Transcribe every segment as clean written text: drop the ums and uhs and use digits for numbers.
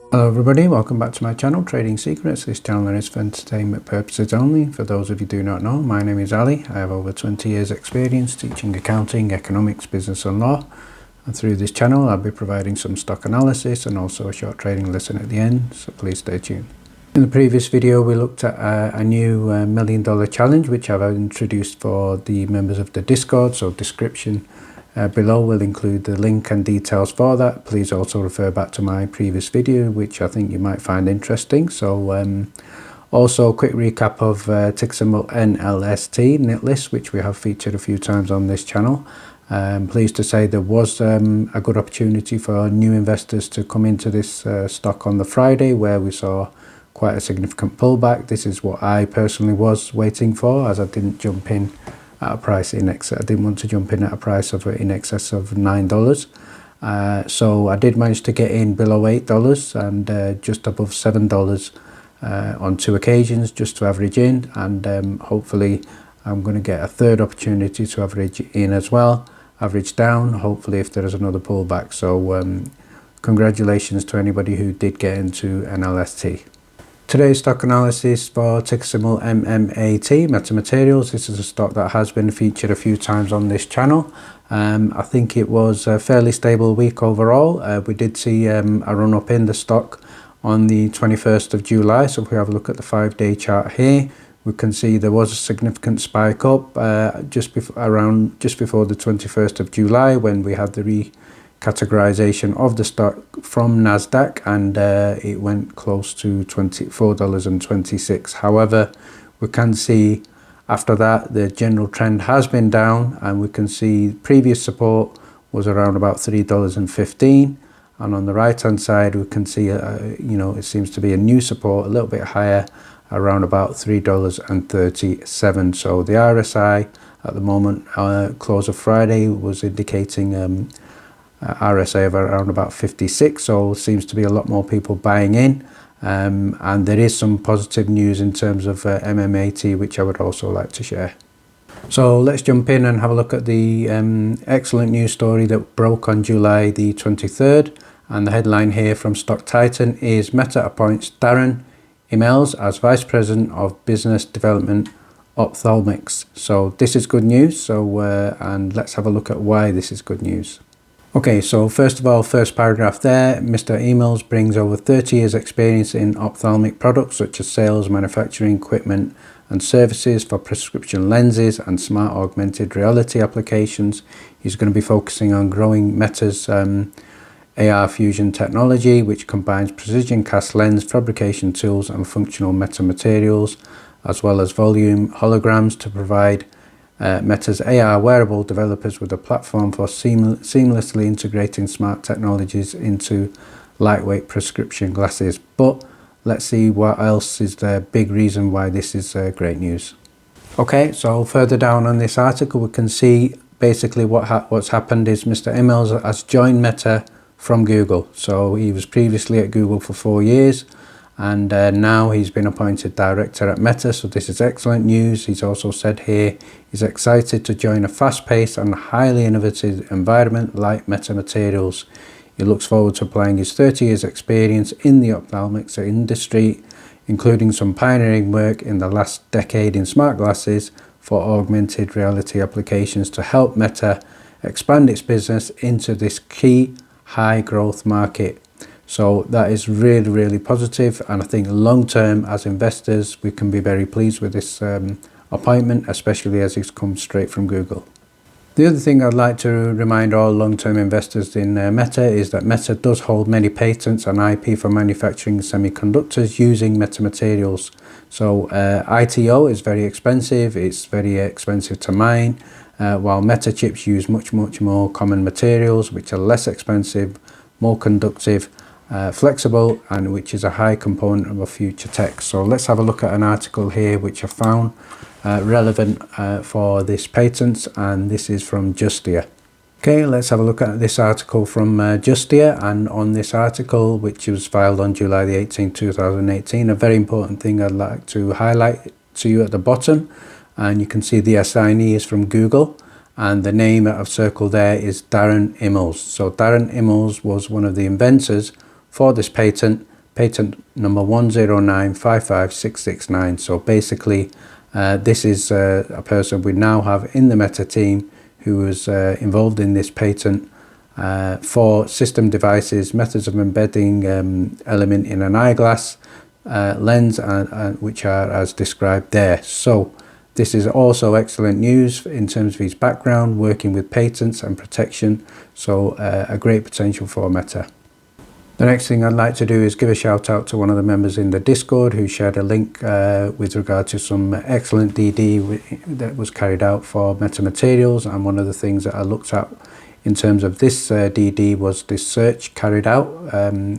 Hello everybody, welcome back to my channel, Trading Secrets. This channel is for entertainment purposes only. For those of you who do not know, my name is Ali. I have over 20 years experience teaching accounting, economics, business and law. And through this channel I'll be providing some stock analysis and also a short trading lesson at the end, so please stay tuned. In the previous video we looked at a new $1 million challenge which I've introduced for the members of the Discord, so description below will include the link and details for that. Please also refer back to my previous video, which I think you might find interesting. So also a quick recap of ticker symbol NLST, Nitlist, which we have featured a few times on this channel. Pleased to say there was a good opportunity for new investors to come into this stock on the Friday, where we saw quite a significant pullback. This is what I personally was waiting for, as I didn't jump in at a price in excess. I didn't want to jump in at a price of in excess of $9. So I did manage to get in below $8 and just above $7 on 2 occasions, just to average in, and hopefully I'm going to get a third opportunity to average in as well, average down, hopefully if there is another pullback. So congratulations to anybody who did get into NLST. Today's stock analysis for ticker symbol MMAT Meta Materials. This is a stock that has been featured a few times on this channel. I think it was a fairly stable week overall. We did see a run up in the stock on the 21st of July. So if we have a look at the 5-day chart here, we can see there was a significant spike up just before the 21st of July, when we had the recategorization of the stock from NASDAQ, and it went close to $24.26. However, we can see after that the general trend has been down, and we can see previous support was around about $3.15, and on the right hand side we can see it seems to be a new support a little bit higher, around about $3.37. so the RSI at the moment, close of Friday, was indicating RSA of around about 56, so seems to be a lot more people buying in, and there is some positive news in terms of MMAT, which I would also like to share. So let's jump in and have a look at the excellent news story that broke on July the 23rd, and the headline here from Stock Titan is Meta appoints Darren Immels as Vice President of Business Development Ophthalmics. So this is good news, so and let's have a look at why this is good news. Okay, so first of all, first paragraph there, Mr. Immels brings over 30 years experience in ophthalmic products such as sales, manufacturing, equipment and services for prescription lenses and smart augmented reality applications. He's going to be focusing on growing Meta's AR fusion technology, which combines precision cast lens fabrication tools and functional metamaterials, as well as volume holograms, to provide Meta's AR wearable developers with a platform for seamlessly integrating smart technologies into lightweight prescription glasses. But let's see what else is the big reason why this is great news. Okay, so further down on this article we can see basically what's happened is Mr. Immels has joined Meta from Google. So he was previously at Google for 4 years, and now he's been appointed director at Meta, so this is excellent news. He's also said here he's excited to join a fast-paced and highly innovative environment like Meta Materials. He looks forward to applying his 30 years experience in the ophthalmics industry, including some pioneering work in the last decade in smart glasses for augmented reality applications, to help Meta expand its business into this key high growth market. So that is really, really positive, and I think long term as investors we can be very pleased with this appointment, especially as it's come straight from Google. The other thing I'd like to remind all long-term investors in Meta is that Meta does hold many patents and IP for manufacturing semiconductors using Meta Materials. So ITO is very expensive, it's very expensive to mine, while Meta chips use much more common materials which are less expensive, more conductive, flexible, and which is a high component of a future tech. So let's have a look at an article here which I found relevant for this patent, and this is from Justia. Okay, let's have a look at this article from Justia, and on this article, which was filed on July the 18th, 2018, a very important thing I'd like to highlight to you at the bottom, and you can see the assignee is from Google, and the name that I've circled there is Darren Immels. So Darren Immels was one of the inventors for this patent patent number 109556669. So basically this is a person we now have in the Meta team who was involved in this patent for system devices, methods of embedding element in an eyeglass lens, which are as described there. So this is also excellent news in terms of his background working with patents and protection, so a great potential for Meta. The next thing I'd like to do is give a shout out to one of the members in the Discord who shared a link with regard to some excellent DD that was carried out for Metamaterials, and one of the things that I looked at in terms of this DD was this search carried out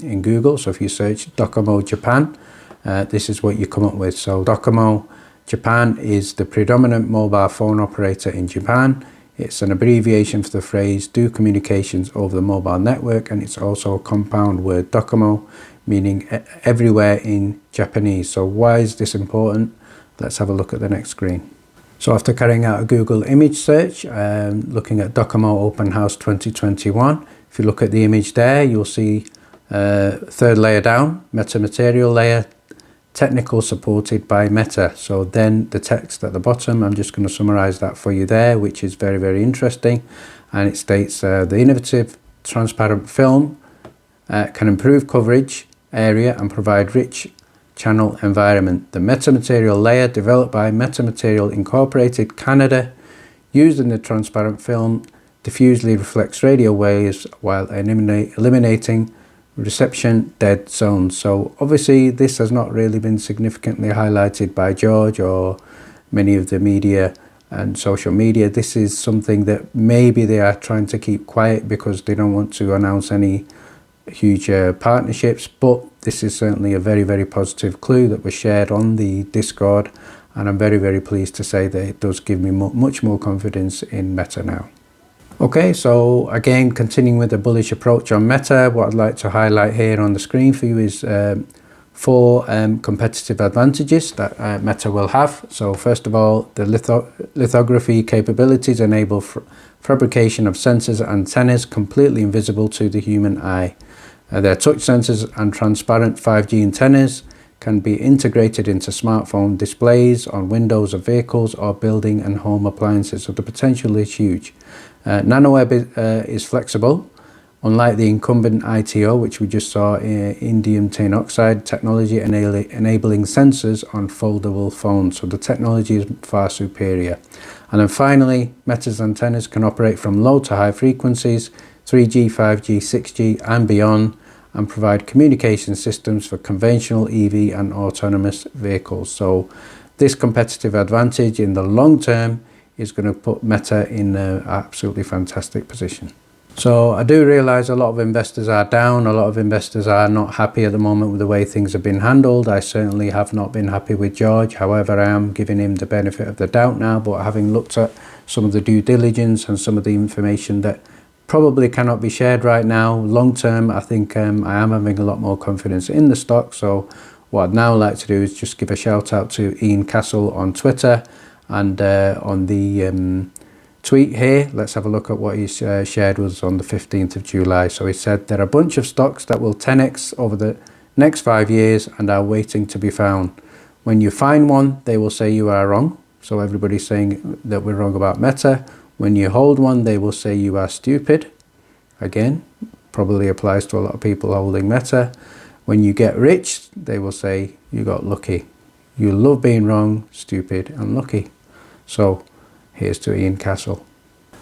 in Google. So if you search Docomo Japan, this is what you come up with. So Docomo Japan is the predominant mobile phone operator in Japan. It's an abbreviation for the phrase do communications over the mobile network, and it's also a compound word Docomo, meaning everywhere in Japanese. So why is this important? Let's have a look at the next screen. So after carrying out a Google image search, looking at Docomo Open House 2021, if you look at the image there, you'll see third layer down, metamaterial layer, technical supported by Meta. So then the text at the bottom, I'm just going to summarize that for you there, which is very, very interesting. And it states the innovative transparent film can improve coverage area and provide rich channel environment. The metamaterial layer developed by Metamaterial Incorporated Canada, used in the transparent film, diffusely reflects radio waves while eliminating reception dead zones. So obviously this has not really been significantly highlighted by George or many of the media and social media. This is something that maybe they are trying to keep quiet because they don't want to announce any huge partnerships, but this is certainly a very, very positive clue that was shared on the Discord, and I'm very, very pleased to say that it does give me much more confidence in Meta now. Okay, so again, continuing with the bullish approach on Meta, what I'd like to highlight here on the screen for you is four competitive advantages that Meta will have. So first of all, the lithography capabilities enable fabrication of sensors and antennas completely invisible to the human eye. Their touch sensors and transparent 5G antennas can be integrated into smartphone displays on windows of vehicles or building and home appliances, so the potential is huge. NanoWeb is flexible, unlike the incumbent ITO, which we just saw, indium tin oxide technology enabling sensors on foldable phones, so the technology is far superior. And then finally, Meta's antennas can operate from low to high frequencies, 3G, 5G, 6G and beyond, and provide communication systems for conventional EV and autonomous vehicles. So this competitive advantage in the long term is going to put Meta in an absolutely fantastic position. So I do realize a lot of investors are down, a lot of investors are not happy at the moment with the way things have been handled. I certainly have not been happy with George. However, I am giving him the benefit of the doubt now, but having looked at some of the due diligence and some of the information that probably cannot be shared right now, long term, I think I am having a lot more confidence in the stock. So what I'd now like to do is just give a shout out to Ian Castle on Twitter, and on the tweet here, let's have a look at what he shared was on the 15th of July. So he said, there are a bunch of stocks that will 10x over the next 5 years and are waiting to be found. When you find one, they will say you are wrong. So everybody's saying that we're wrong about Meta. When you hold one, they will say you are stupid. Again, probably applies to a lot of people holding Meta. When you get rich, they will say you got lucky. You love being wrong, stupid and lucky. So here's to Ian Castle.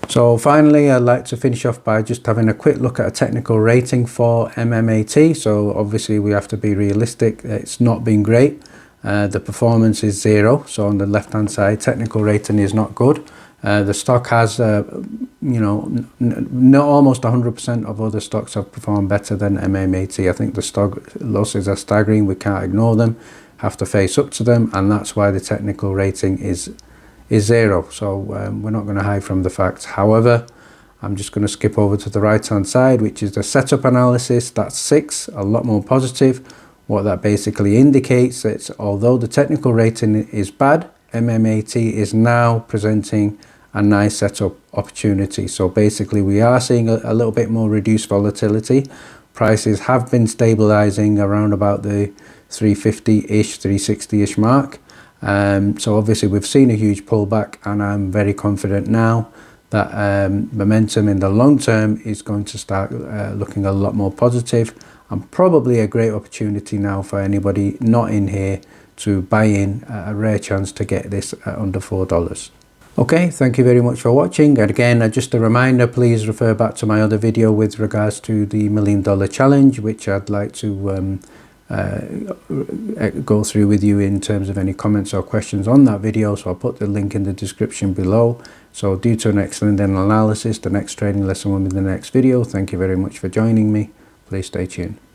So finally, I'd like to finish off by just having a quick look at a technical rating for MMAT. So obviously we have to be realistic. It's not been great. The performance is 0. So on the left hand side, technical rating is not good. The stock has, almost 100% of other stocks have performed better than MMAT. I think the stock losses are staggering. We can't ignore them, have to face up to them, and that's why the technical rating is 0. So we're not going to hide from the facts. However, I'm just going to skip over to the right hand side, which is the setup analysis. That's 6, a lot more positive. What that basically indicates is, although the technical rating is bad, MMAT is now presenting a nice setup opportunity. So basically we are seeing a little bit more reduced volatility, prices have been stabilizing around about the 350-ish, 360-ish mark. So obviously we've seen a huge pullback, and I'm very confident now that momentum in the long term is going to start looking a lot more positive, and probably a great opportunity now for anybody not in here to buy in, a rare chance to get this at under $4. Okay, thank you very much for watching. And again, just a reminder, please refer back to my other video with regards to the $1 Million Challenge, which I'd like to go through with you in terms of any comments or questions on that video. So I'll put the link in the description below. So due to an excellent analysis, the next trading lesson will be the next video. Thank you very much for joining me. Please stay tuned.